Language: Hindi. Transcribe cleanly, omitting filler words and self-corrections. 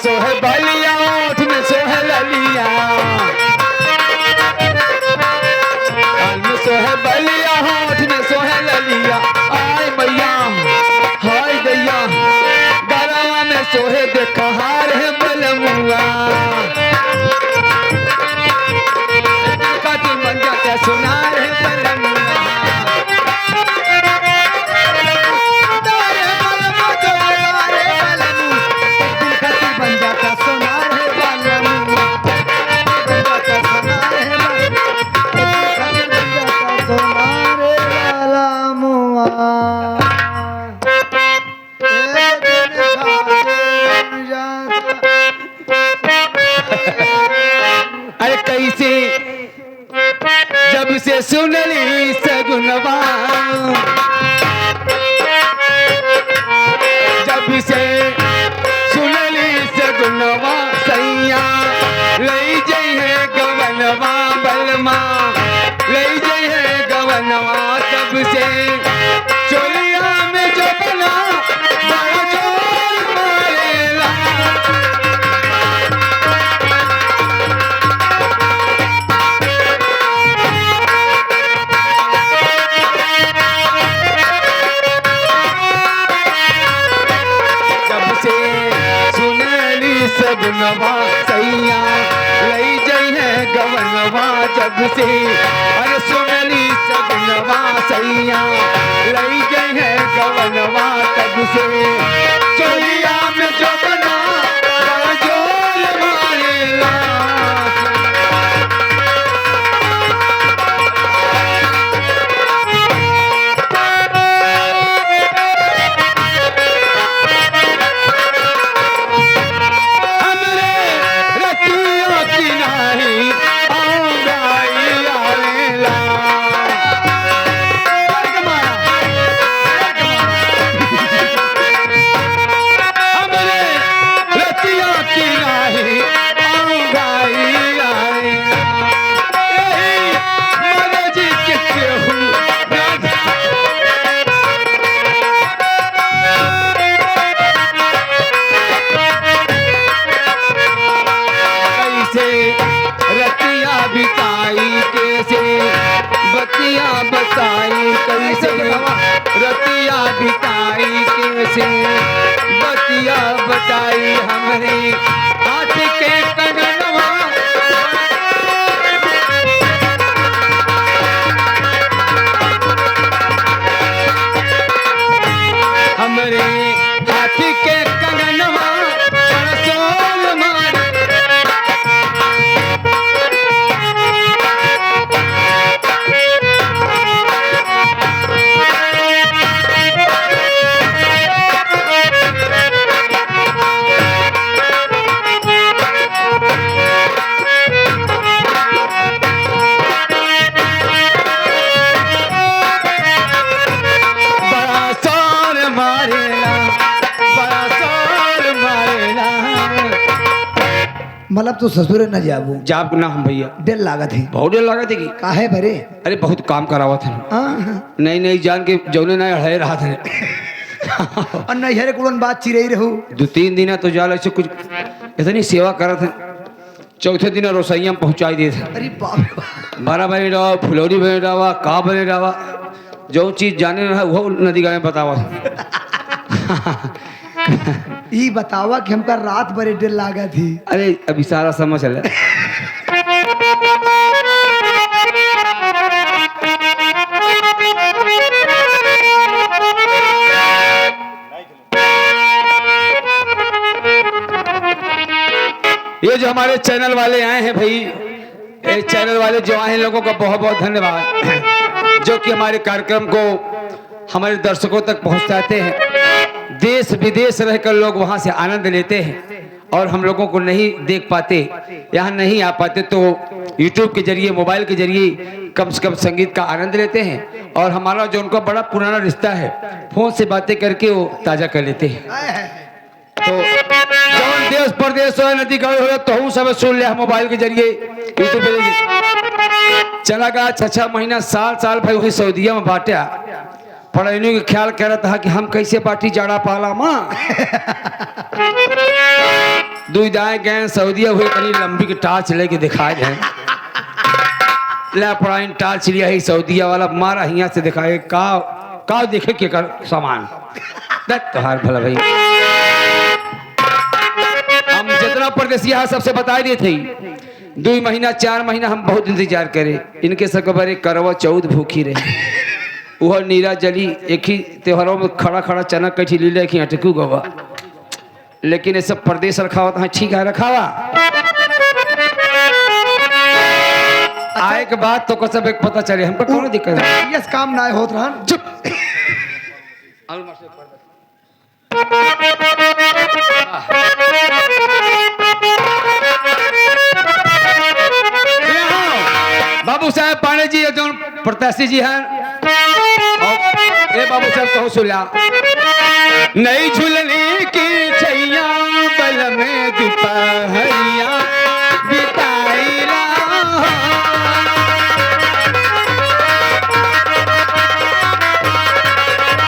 सोहे बलिया ओठ में सोहे ललिया कान में सोहे बलिया होठ में सोहे ललिया आय मैया हाय दैया गरवा में सोहे देखा हार है बलमुआ काटी मंजा क्या सुनार है बलमुआ अरे कैसे जब से सुनली सगुनवा जब से सुनली सगुनवा सैया लई जई है गवनवा बलमा लई जई है गवनवा तब से चोलिया में जो बना बड़ा जोर मारेला सगुनवा सैया लई जई है गवनवा जब से अरे सुनली सगुनवा सैया लई जई है गवनवा तब से चोलिया में जो बना बड़ा जोर मारेला रतिया बताई कैसे रतिया बिताई कैसे बतिया बताई हमरे हाथ के कंगनवा हमरे हाथ के कंगनवा सोल मार मतलब तो ससुर न जाबू जाब ना हम भैया दिल लागत है बहुत देर लागत है कि काहे भरे अरे बहुत काम करावत है नहीं नहीं जान के जौने ना हड़े रहा था और नहीं हरे कुड़न बात चिरई रहू 2-3 दिन तो जाल ऐसे कुछ इतनी सेवा करत है चौथे दिन रसोईया में पहुंचाई दे अरे बाप बारह बने रहा फुलौरी बने रहा का बने रहा जो चीज जाने रहा वो नदी गाँव में बतावा ये बतावा कि हमका रात भरे दिल लागा थी अरे अभी सारा समझ चला ये जो हमारे चैनल वाले आए हैं भाई ये चैनल वाले जो आए हैं लोगों का बहुत बहुत धन्यवाद जो कि हमारे कार्यक्रम को हमारे दर्शकों तक पहुंचाते हैं देश विदेश रहकर लोग वहां से आनंद लेते हैं और हम लोगों को नहीं देख पाते यहाँ नहीं आ पाते तो YouTube के जरिए मोबाइल के जरिए कम से कम संगीत का आनंद लेते हैं और हमारा जो उनका बड़ा पुराना रिश्ता है फोन से बातें करके वो ताज़ा कर लेते हैं तो जौन देश प्रदेश हो नदी गए हो तो सब सुन लिया मोबाइल के जरिए यूट्यूब पे चला गया 6 महीना साल भाई वही सऊदीया में बांटा पढ़ने का ख्याल कर रहा था कि हम कैसे बाटी जाड़ा पाला माँ दुई दाएं गए सऊदिया हुए कहीं लंबी की टार्च लेके दिखाए हैं ले पढ़ाई टार्च लिया ही सऊदिया वाला मारा हिया से दिखाए का देखे के कर सामान तोहार भला भाई हम जितना परदेसी यहाँ सबसे बता दिए थे 2 महीना 4 महीना हम बहुत इंतजार करे इनके सब बड़े करवा चौथ भूखी रहे वह नीरा जली एक ही त्योहारों में खड़ा खड़ा चना कठी ली ले अटकू गवा लेकिन ये सब प्रदेश रखावा तो ठीक है रखावा आए के बाद तो सब एक पता चले हमको कौन दिक्कत है यस काम ना होत रहन चुप बाबू साहब पांडे जी जो प्रत्याशी जी हैं ए बाबू साहब कहो सुला नहीं झूलनी